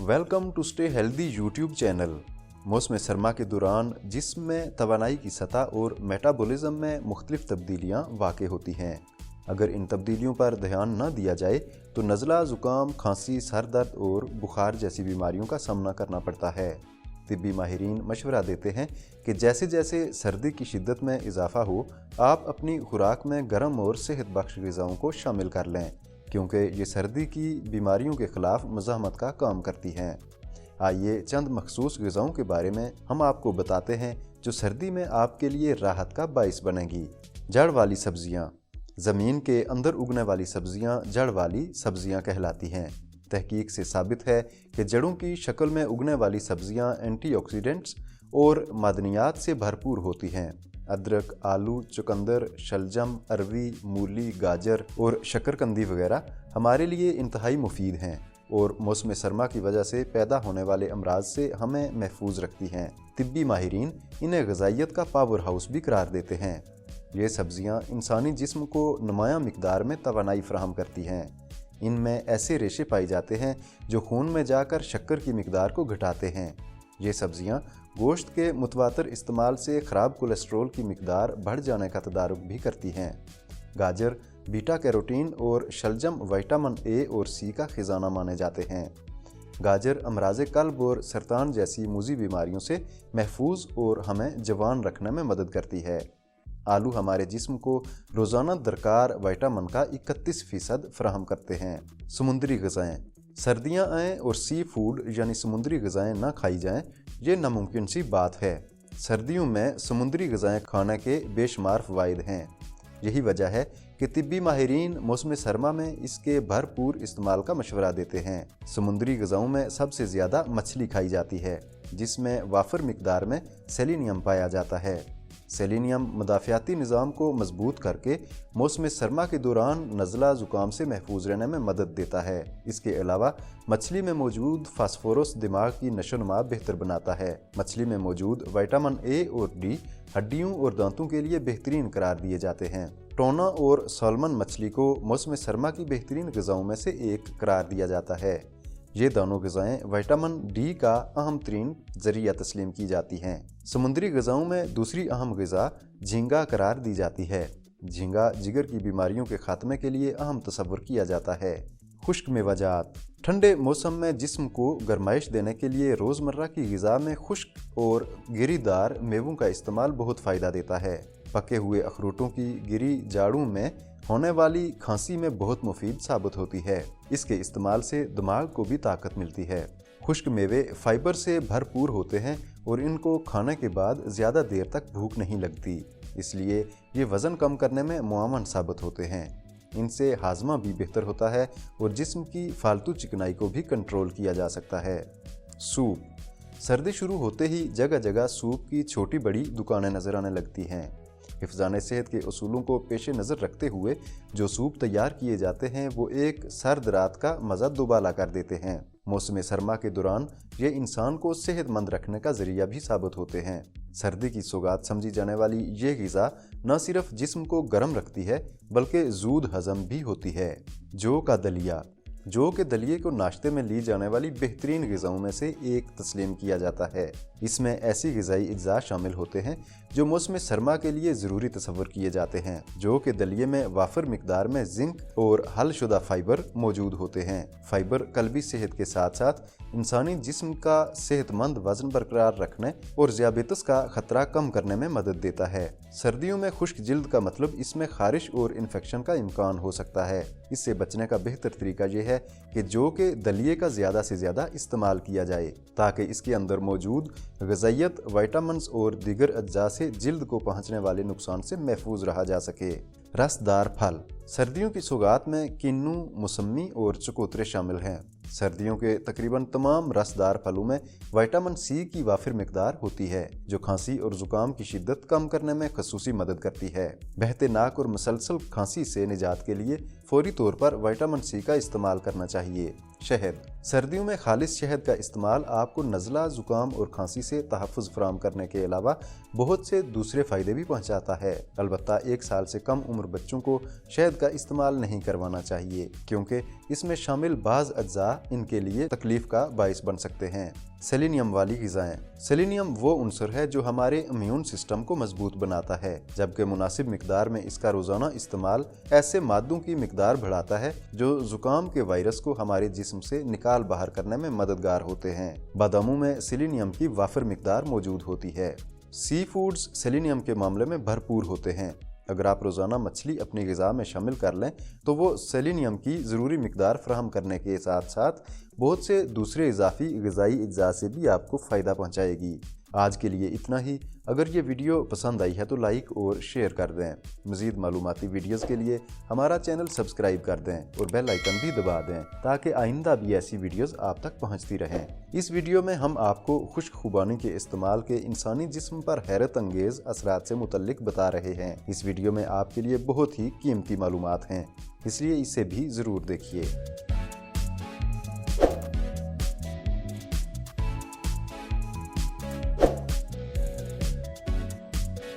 Welcome to stay healthy YouTube channel. मौसम सरमा के दौरान जिस्म में तवानाई की सतह और मेटाबॉलिज्म में मुख्तलिफ तब्दीलियाँ वाक़ होती हैं। अगर इन तब्दीलियों पर ध्यान न दिया जाए तो नज़ला, ज़ुकाम, खांसी, सर दर्द और बुखार जैसी बीमारियों का सामना करना पड़ता है। तिब्बी माहिरीन मशवरा देते हैं कि जैसे जैसे सर्दी की शिद्दत में इजाफा हो, आप अपनी खुराक में गर्म और सेहत बख्श ग़िज़ाओं को शामिल कर लें, क्योंकि ये सर्दी की बीमारियों के ख़िलाफ़ मज़ाहमत का काम करती हैं। आइए चंद मखसूस ग़िज़ाओं के बारे में हम आपको बताते हैं जो सर्दी में आपके लिए राहत का बाइस बनेंगी। जड़ वाली सब्ज़ियाँ। ज़मीन के अंदर उगने वाली सब्ज़ियाँ जड़ वाली सब्ज़ियाँ कहलाती हैं। तहकीक से साबित है कि जड़ों की शक्ल में उगने वाली सब्ज़ियाँ एंटीऑक्सीडेंट्स और मादनियात से भरपूर होती हैं। अदरक, आलू, चुकंदर, शलजम, अरवी, मूली, गाजर और शकरकंदी वगैरह हमारे लिए इंतहाई मुफीद हैं और मौसम सरमा की वजह से पैदा होने वाले अमराज से हमें महफूज रखती हैं। तिब्बी माहिरीन इन्हें ग़िज़ाइयत का पावर हाउस भी करार देते हैं। ये सब्ज़ियाँ इंसानी जिस्म को नुमायाँ मिकदार में तवानाई फराहम करती हैं। इनमें ऐसे रेशे पाए जाते हैं जो खून में जाकर शक्कर की मिकदार को घटाते हैं। ये सब्ज़ियाँ गोश्त के मुतवातर इस्तेमाल से ख़राब कोलेस्ट्रोल की मिकदार बढ़ जाने का तदारुक भी करती हैं। गाजर बीटा कैरोटीन और शलजम विटामिन ए और सी का ख़जाना माने जाते हैं। गाजर अमराज़ कल्ब और सरतान जैसी मुज़ी बीमारियों से महफूज और हमें जवान रखने में मदद करती है। आलू हमारे जिस्म को रोज़ाना दरकार विटामिन का 31% फराहम करते हैं। समुद्री ग़िज़ाएँ। सर्दियाँ आएँ और सी फूड यानी समुद्री ग़िज़ाएँ ना खाई जाएँ, ये नामुमकिन सी बात है। सर्दियों में समुद्री ग़िज़ाएँ खाने के बेशुमार फ़वाइद हैं। यही वजह है कि तिब्बी माहिरीन मौसम सरमा में इसके भरपूर इस्तेमाल का मशवरा देते हैं। समुद्री ग़िज़ाओं में सबसे ज़्यादा मछली खाई जाती है, जिसमें वाफर मिकदार में सेलेनियम पाया जाता है। सेलेनियम मदाफ़ियाती निज़ाम को मजबूत करके मौसम सरमा के दौरान नज़ला, ज़ुकाम से महफूज रहने में मदद देता है। इसके अलावा मछली में मौजूद फास्फोरस दिमाग की नशोनुमा बेहतर बनाता है। मछली में मौजूद विटामिन ए और डी हड्डियों और दांतों के लिए बेहतरीन करार दिए जाते हैं। टोना और साल्मन मछली को मौसम सरमा की बेहतरीन ग़िज़ाओं में से एक करार दिया जाता है। ये दोनों ग़िज़ाएँ विटामिन डी का अहम तरीन ज़रिया तस्लीम की जाती हैं। समुद्री ग़िज़ाओं में दूसरी अहम ग़िज़ा झींगा करार दी जाती है। झींगा जिगर की बीमारियों के खात्मे के लिए अहम तस्वुर किया जाता है। खुश्क मेवाजात। ठंडे मौसम में जिस्म को गर्माइश देने के लिए रोज़मर्रा की ग़िज़ा में खुश्क और गिरीदार मेवों का इस्तेमाल बहुत फ़ायदा देता है। पके हुए अखरोटों की गिरी जाड़ों में होने वाली खांसी में बहुत मुफीद साबित होती है। इसके इस्तेमाल से दिमाग को भी ताकत मिलती है। खुश्क मेवे फाइबर से भरपूर होते हैं और इनको खाने के बाद ज़्यादा देर तक भूख नहीं लगती, इसलिए ये वज़न कम करने में मुआवन साबित होते हैं। इनसे हाजमा भी बेहतर होता है और जिस्म की फालतू चिकनाई को भी कंट्रोल किया जा सकता है। सूप। सर्दी शुरू होते ही जगह जगह सूप की छोटी बड़ी दुकानें नज़र आने लगती हैं। हिफ़्ज़ाने सेहत के उसूलों को पेश नज़र रखते हुए जो सूप तैयार किए जाते हैं वो एक सर्द रात का मज़ा दुबाला कर देते हैं। मौसम सरमा के दौरान ये इंसान को सेहतमंद रखने का ज़रिया भी साबित होते हैं। सर्दी की सौगात समझी जाने वाली ये ग़िज़ा न सिर्फ जिस्म को गर्म रखती है बल्कि ज़ूद हज़म भी होती है। जौ का दलिया। जौ के दलिए को नाश्ते में ली जाने वाली बेहतरीन ग़िज़ाओं में से एक तस्लीम किया जाता है। इसमें ऐसी ग़िज़ाई अज्जा शामिल होते हैं जो मौसम सरमा के लिए ज़रूरी तस्वुर किए जाते हैं। जौ के दलिए में वाफर मिकदार में जिंक और हलशुदा फाइबर मौजूद होते हैं। फाइबर कल्बी सेहत के साथ साथ इंसानी जिस्म का सेहतमंद वज़न बरकरार रखने और ज़ियाबेतस का ख़तरा कम करने में मदद देता है। सर्दियों में खुश्क जिल्द का मतलब इसमें ख़ारिश और इन्फेक्शन का इम्कान हो सकता है। इससे बचने का बेहतर तरीका यह है कि जौ के दलिए का ज़्यादा से ज़्यादा इस्तेमाल किया जाए ताकि इसके अंदर मौजूद ग़िज़ाइयत, विटामिन्स और दीगर अज्जा से जिल्द को पहुँचने वाले नुकसान से महफूज रहा जा सके। रसदार फल। सर्दियों की सौगात में किन्नू, मौसमी और चकोतरे शामिल हैं। सर्दियों के तकरीबन तमाम रसदार फलों में विटामिन सी की वाफिर मिकदार होती है जो खांसी और ज़ुकाम की शिद्दत कम करने में खसूसी मदद करती है। बहते नाक और मुसलसल खांसी से निजात के लिए फौरी तौर पर विटामिन सी का इस्तेमाल करना चाहिए। शहद। सर्दियों में खालिस शहद का इस्तेमाल आपको नज़ला, ज़ुकाम और खांसी से तहफ़्फ़ुज़ फराहम करने के अलावा बहुत से दूसरे फ़ायदे भी पहुंचाता है। अलबत्ता 1 साल से कम उम्र बच्चों को शहद का इस्तेमाल नहीं करवाना चाहिए, क्योंकि इसमें शामिल बाज़ अज्जा इनके लिए तकलीफ का बाइस बन सकते हैं। सेलेनियम वाली ग़िज़ाएँ। सेलेनियम वो उनसर है जो हमारे इम्यून सिस्टम को मजबूत बनाता है, जबकि मुनासिब मिकदार में इसका रोज़ाना इस्तेमाल ऐसे मादों की मिकदार बढ़ाता है जो ज़ुकाम के वायरस को हमारे जिस्म से निकाल बाहर करने में मददगार होते हैं। बादामों में सेलेनियम की वाफिर मिकदार मौजूद होती है। सी फूड्स सेलेनियम के मामले में भरपूर होते हैं। अगर आप रोज़ाना मछली अपनी ग़िज़ा में शामिल कर लें तो वो सेलेनियम की ज़रूरी मिकदार फराहम करने के साथ साथ बहुत से दूसरे इजाफी ग़िज़ाई अज्जा से भी आपको फ़ायदा पहुँचाएगी। आज के लिए इतना ही। अगर ये वीडियो पसंद आई है तो लाइक और शेयर कर दें। मज़ीद मालूमाती वीडियोस के लिए हमारा चैनल सब्सक्राइब कर दें और बेल आइकन भी दबा दें ताकि आइंदा भी ऐसी वीडियोस आप तक पहुंचती रहें। इस वीडियो में हम आपको खुश्क खुबानी के इस्तेमाल के इंसानी जिस्म पर हैरत अंगेज़ असरात से मुतल्लिक बता रहे हैं। इस वीडियो में आपके लिए बहुत ही कीमती मालूमात हैं, इसलिए इसे भी ज़रूर देखिए।